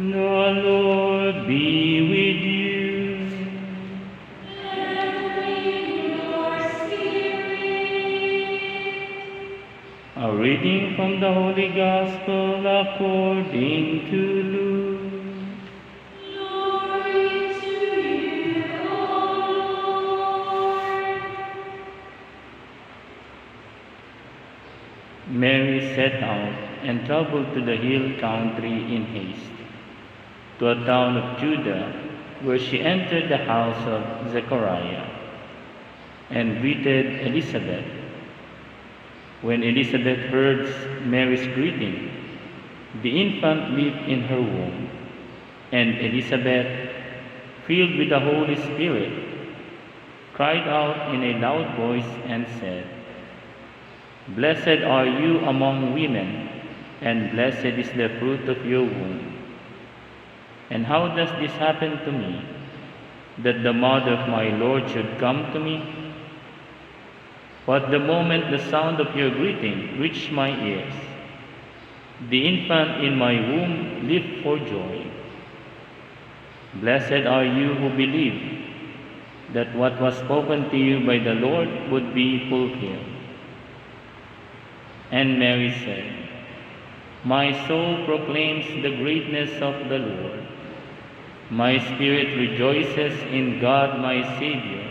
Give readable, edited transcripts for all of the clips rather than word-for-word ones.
The Lord be with you. A reading from the Holy Gospel according to Luke. Glory to you, O Lord. Mary set out and traveled to the hill country in haste, to a town of Judah, where she entered the house of Zechariah and greeted Elizabeth. When Elizabeth heard Mary's greeting, the infant leaped in her womb, and Elizabeth, filled with the Holy Spirit, cried out in a loud voice and said, "Blessed are you among women, and blessed is the fruit of your womb. And how does this happen to me, that the mother of my Lord should come to me? But the moment the sound of your greeting reached my ears, the infant in my womb leaped for joy. Blessed are you who believed that what was spoken to you by the Lord would be fulfilled." And Mary said, "My soul proclaims the greatness of the Lord. My spirit rejoices in God my Savior,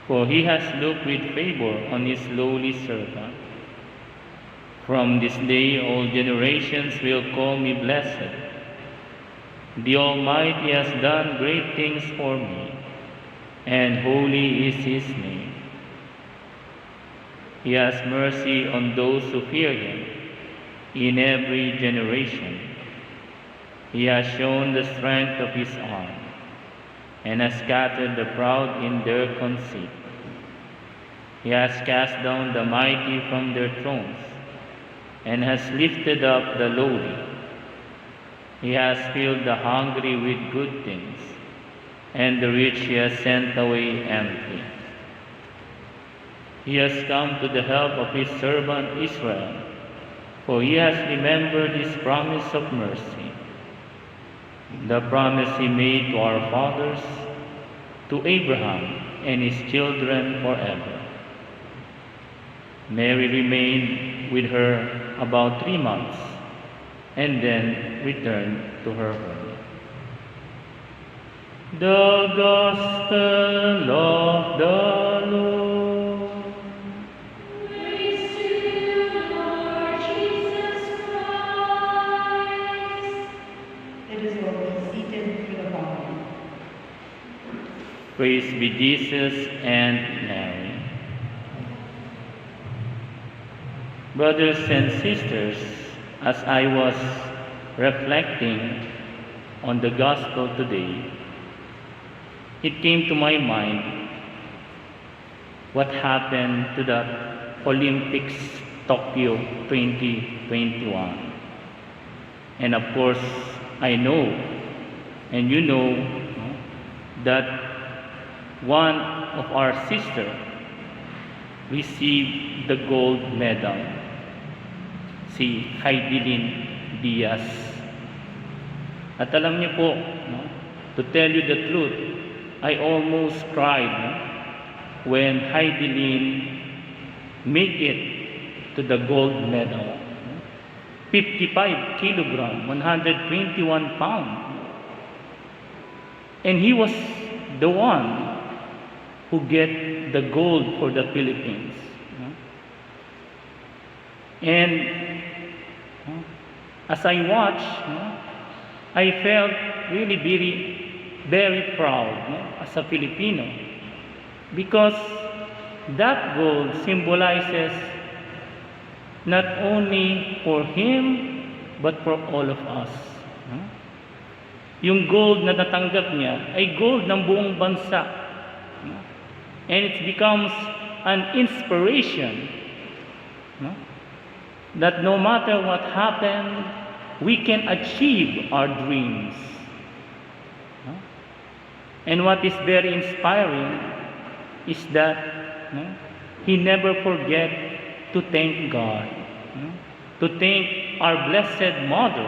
for he has looked with favor on his lowly servant. From this day all generations will call me blessed. The Almighty has done great things for me, and holy is his name. He has mercy on those who fear him in every generation. He has shown the strength of his arm, and has scattered the proud in their conceit. He has cast down the mighty from their thrones, and has lifted up the lowly. He has filled the hungry with good things, and the rich he has sent away empty. He has come to the help of his servant Israel, for he has remembered his promise of mercy, the promise he made to our fathers, to Abraham and his children forever." Mary remained with her about 3 months, and then returned to her home. The Gospel of the Lord. Praise to you, Lord Jesus Christ. Let us all be seated for the Bible. Praise be Jesus and Mary. Brothers and sisters, as I was reflecting on the Gospel today, it came to my mind what happened to the Olympics Tokyo 2021. And of course, I know, and you know, that one of our sisters received the gold medal, si Heidelin Diaz. At alam niyo po, to tell you the truth, I almost cried when Heidelin made it to the gold medal. 55 kilogram, 121 pounds. And he was the one who get the gold for the Philippines. And as I watched, I felt really very proud as a Filipino, because that gold symbolizes not only for him but for all of us. Yung gold na natanggap niya ay gold ng buong bansa, and it becomes an inspiration that no matter what happened, we can achieve our dreams. And what is very inspiring is that he never forget to thank God, to thank our Blessed Mother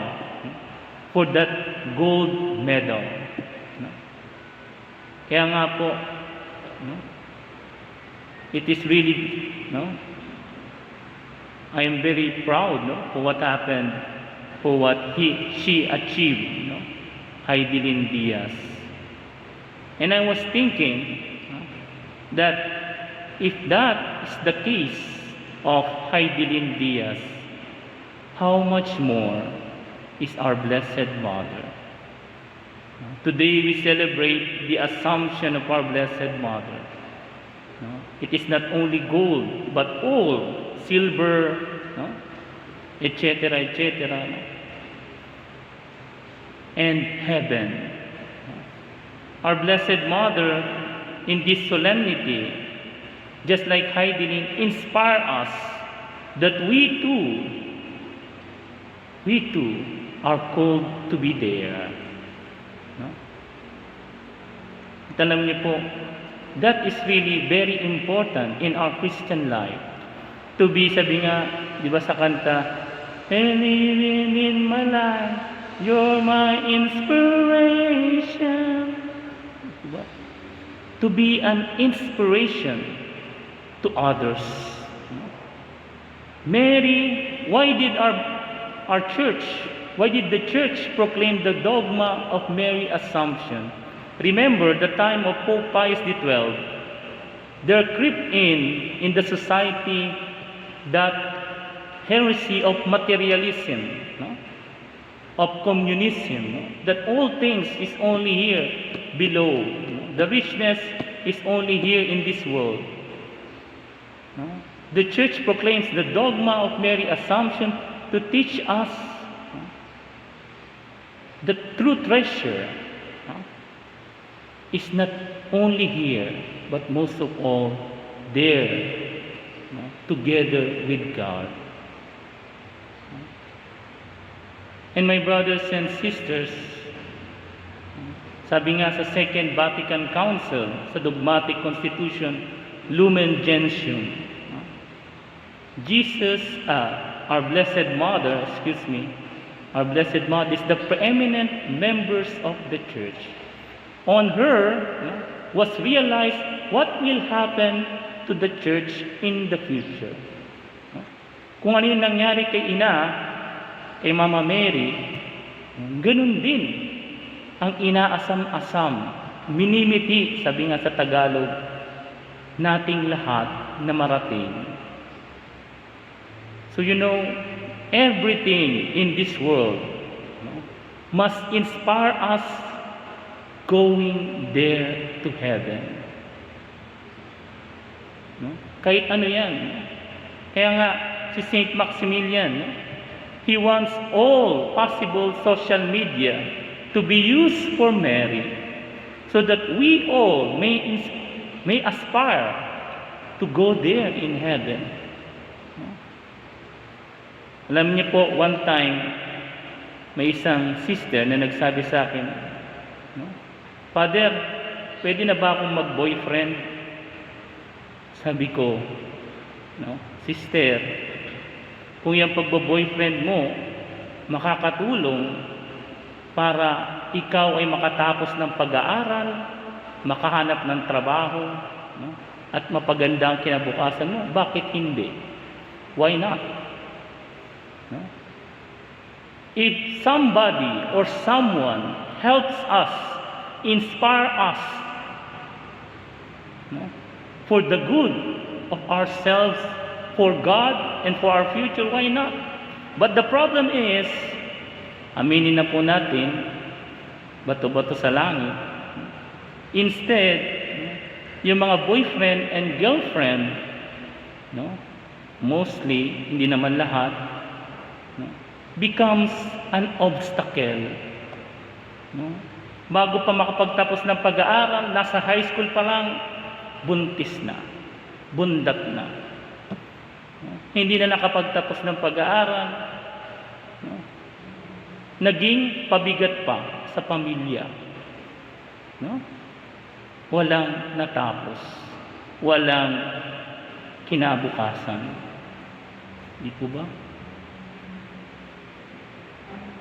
for that gold medal. No? Kaya nga po, no? It is really, no? I am very proud, no, for what happened, for what she achieved, no? Heidelin Diaz. And I was thinking, no, that if that is the case of Heidelin Diaz, how much more is our Blessed Mother? Today we celebrate the Assumption of our Blessed Mother. It is not only gold, but all silver, no? etc., etc., no? And heaven. Our Blessed Mother, in this solemnity, just like Heidelin, inspire us that we too are called to be there. No? At alam niyo po, that is really very important in our Christian life. To be, sabi nga, di ba sa kanta, "Living in my life, you're my inspiration." Diba? To be an inspiration to others. Mary, why did the church proclaim the dogma of Mary Assumption? Remember the time of Pope Pius XII. There crept in the society that heresy of materialism, no? Of communism, no? That all things is only here below. No? The richness is only here in this world. No? The church proclaims the dogma of Mary Assumption to teach us, no, the true treasure, no, is not only here, but most of all there, no, together with God. And my brothers and sisters, sabi nga sa Second Vatican Council, sa Dogmatic Constitution, Lumen Gentium, our Blessed Mother, our Blessed Mother is the preeminent members of the Church. On her, no, was realized what will happen to the Church in the future. No? Kung ano yung nangyari kay kay Mama Mary, ganun din ang inaasam-asam, minimiti, sabi nga sa Tagalog, nating lahat na marating. So you know, everything in this world, no, must inspire us going there to heaven. No? Kahit ano yan. Kaya nga, si Saint Maximilian, no, he wants all possible social media to be used for Mary, so that we all may aspire to go there in heaven. No? Alam niyo po, one time, may isang sister na nagsabi sa akin, no, "Father, pwede na ba akong mag-boyfriend?" Sabi ko, no, "Sister, kung yung pagbo-boyfriend mo makakatulong para ikaw ay makatapos ng pag-aaral, makahanap ng trabaho, no, at mapaganda ang kinabukasan mo, bakit hindi? Why not?" No? If somebody or someone helps us, inspire us, no, for the good of ourselves, for God, and for our future, why not? But the problem is, aminin na po natin, bato-bato sa langit. Instead, yung mga boyfriend and girlfriend, no, mostly, hindi naman lahat, no, becomes an obstacle. No? Bago pa makapagtapos ng pag-aaral, nasa high school pa lang, buntis na, bundat na. No? Hindi na nakapagtapos ng pag-aaral, no? Naging pabigat pa sa pamilya. No? Walang natapos, walang kinabukasan. Di po ba?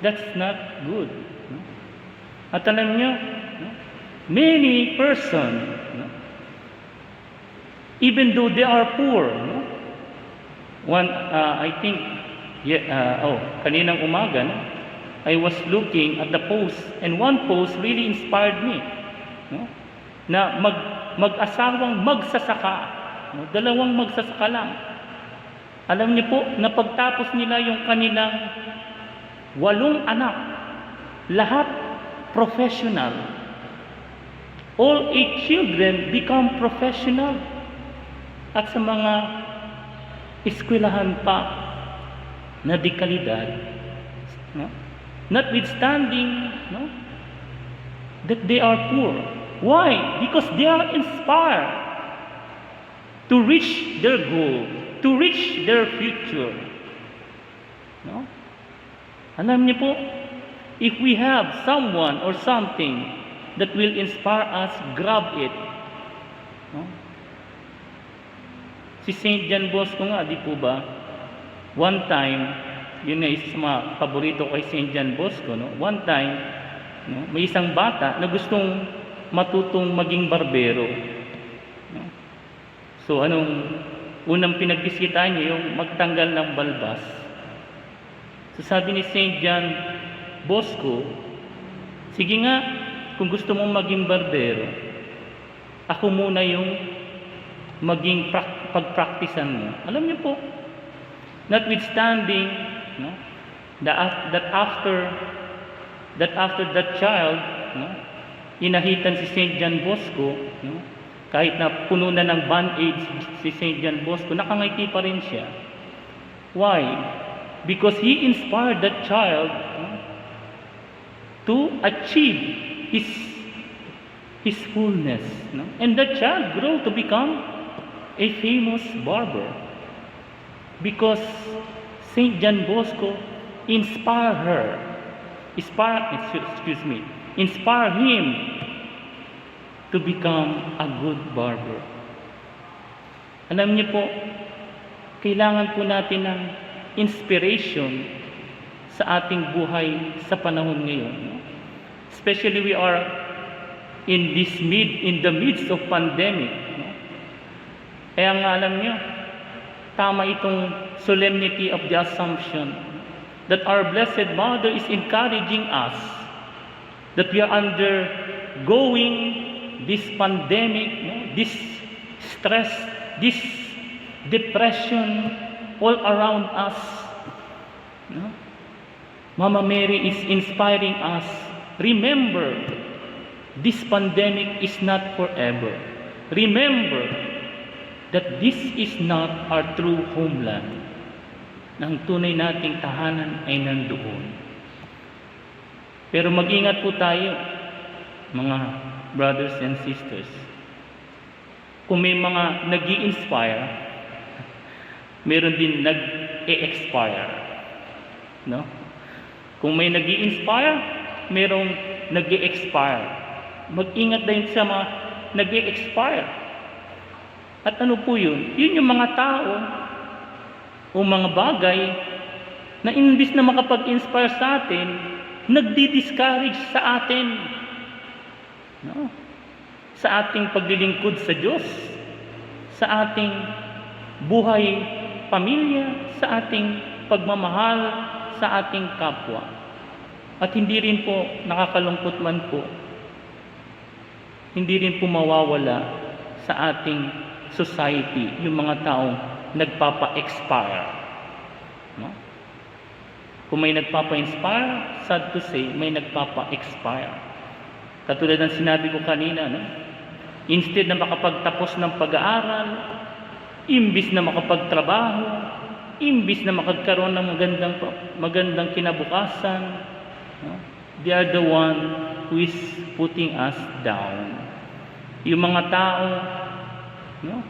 That's not good. No? At alam nyo, no? Many person, no? Even though they are poor, no? I think, kaninang umaga, no? I was looking at the post, and one post really inspired me, no? Na mag-asawang magsasaka, no? Dalawang magsasaka lang. Alam niyo po, na pagtapos nila yung kanilang 8 anak, lahat professional. All 8 children become professional. At sa mga eskwelahan pa na di kalidad, no? Notwithstanding, no? That they are poor. Why? Because they are inspired to reach their goal, to reach their future. No? Alam niyo po, if we have someone or something that will inspire us, grab it. No? Si St. John Bosco nga, di po ba? One time, yun na isa sa mga paborito kay St. John Bosco, no? One time, no, may isang bata na gustong matutong maging barbero. No? So, unang pinagbisitahan niya yung magtanggal ng balbas. So, sabi ni St. John Bosco, sige nga, kung gusto mong maging barbero, ako muna yung maging pagpraktisan mo. Alam niyo po, notwithstanding, no, that after that child, no, inahitan si St. John Bosco, no, kahit na puno na ng band-aids si St. John Bosco, nakangiti pa rin siya. Why? Because he inspired that child, no, to achieve his fullness, no? And that child grew to become a famous barber because St. John Bosco inspired him to become a good barber. Alam niyo po, kailangan po natin ng inspiration sa ating buhay sa panahon ngayon. No? Especially we are in the midst of pandemic. No? Kaya nga alam niyo, tama itong solemnity of the Assumption that our Blessed Mother is encouraging us that we are undergoing this pandemic, no? This stress, this depression all around us. No? Mama Mary is inspiring us. Remember, this pandemic is not forever. Remember that this is not our true homeland. Ang tunay nating tahanan ay nandoon. Pero mag-ingat po tayo, mga brothers and sisters. Kung may mga nag-i-inspire, meron din nag-e-expire. No? Kung may nag-i-inspire, merong nag-e-expire. Mag-ingat din sa mga nag-e-expire. At ano po yun? Yun yung mga tao o mga bagay na imbis na makapag-inspire sa atin, nagdi-discourage sa atin. No? Sa ating paglilingkod sa Diyos, sa ating buhay pamilya, sa ating pagmamahal sa ating kapwa. At hindi rin po nakakalungkot man po, hindi rin po mawawala sa ating society yung mga taong nagpapa-expire. No? Kung may nagpapa-inspire, sad to say, may nagpapa-expire. Katulad ng sinabi ko kanina, no? Instead na makapagtapos ng pag-aaral, imbis na makapagtrabaho, imbis na makagkaroon ng magandang kinabukasan, no? They are the one who is putting us down. Yung mga tao, no,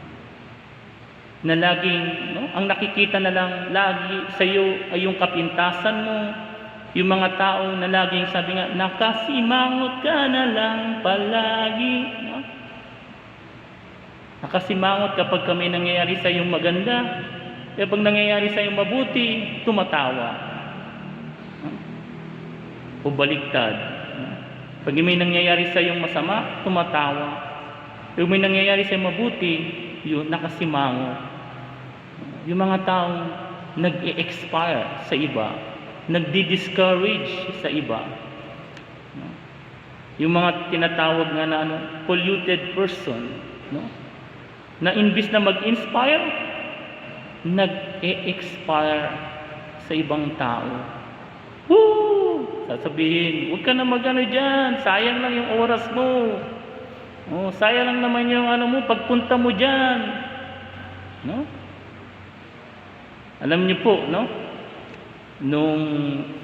na laging, no, ang nakikita na lang lagi sa iyo ay yung kapintasan mo, yung mga tao na laging sabi nga, nakasimangot ka na lang palagi, no? Nakasimangot kapag kami nangyayari sa iyong maganda, kapag nangyayari sa iyong mabuti, tumatawa. No? o baliktad. Pag may nangyayari sa iyong masama, tumatawa. Pag may nangyayari sa mabuti, yun, nakasimango. Yung mga taong nag-e-expire sa iba, nagdi-discourage sa iba. Yung mga tinatawag nga na polluted person, no? Na imbis na mag-inspire, nag-e-expire sa ibang tao. Woo! Sasabihin, huwag ka na mag-ano dyan, sayang lang yung oras mo. Oh, sayang lang naman yung mo, pagpunta mo dyan. No? Alam niyo po, no? Nung,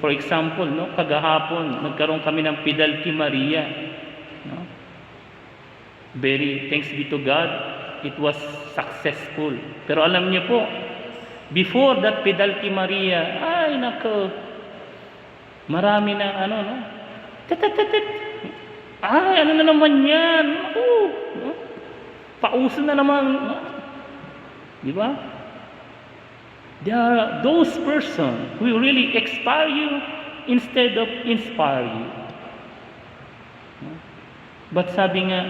for example, no, kagahapon, nagkaroon kami ng Pidalki Maria. No? Very thanks be to God, it was successful. Pero alam niyo po, before that Pidalki Maria, ay nako, marami na no? Tatatat. Ay, ano na naman yan? No? Pauso na naman. No? Di ba? There are those persons who really expire you instead of inspire you. But sabi nga,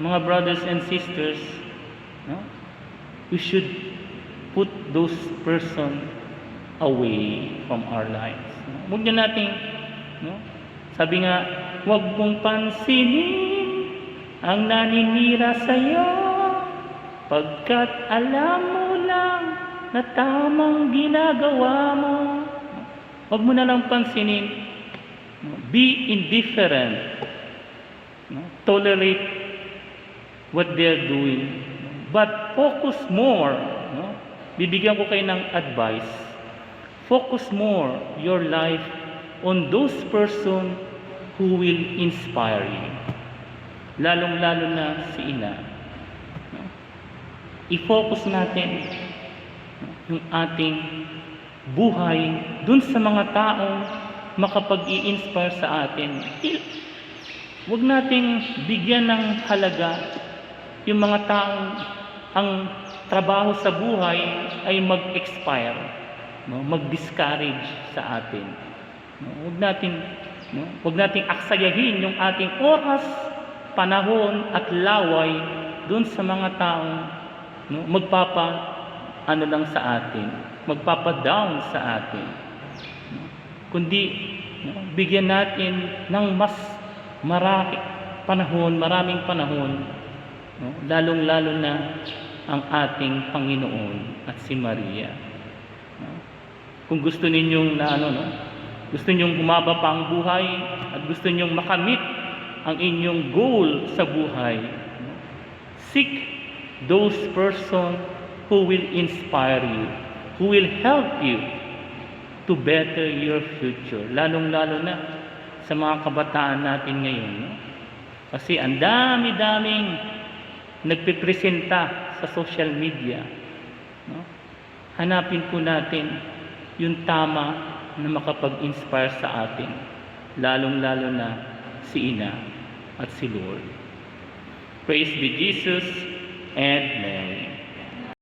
mga brothers and sisters, no, we should put those persons away from our lives. Huwag na natin, no, sabi nga, huwag mong pansinin ang naninira sa'yo, pagkat alam mo lang na tamang ginagawa mo. Huwag mo na lang pansinin. Be indifferent. Tolerate what they're doing. But focus more. Bibigyan ko kayo ng advice. Focus more your life on those person who will inspire you. Lalong-lalo na si ina. I-focus natin yung ating buhay dun sa mga taong makapag-i-inspire sa atin. Huwag nating bigyan ng halaga yung mga taong ang trabaho sa buhay ay mag-expire, no? Mag-discourage sa atin. No? Huwag nating aksayahin yung ating oras, panahon at laway dun sa mga taong lang sa atin, magpapa-down sa atin. Kundi bigyan natin ng mas maraming panahon, lalong-lalo na ang ating Panginoon at si Maria. Kung gusto ninyong gusto ninyong humaba pa ang buhay at gusto ninyong makamit ang inyong goal sa buhay, seek those person who will inspire you, who will help you to better your future. Lalong-lalo na sa mga kabataan natin ngayon. Kasi ang dami-daming nagpipresenta sa social media. Hanapin po natin yung tama na makapag-inspire sa atin. Lalong-lalo na si Ina at si Lord. Praise be Jesus and Mary.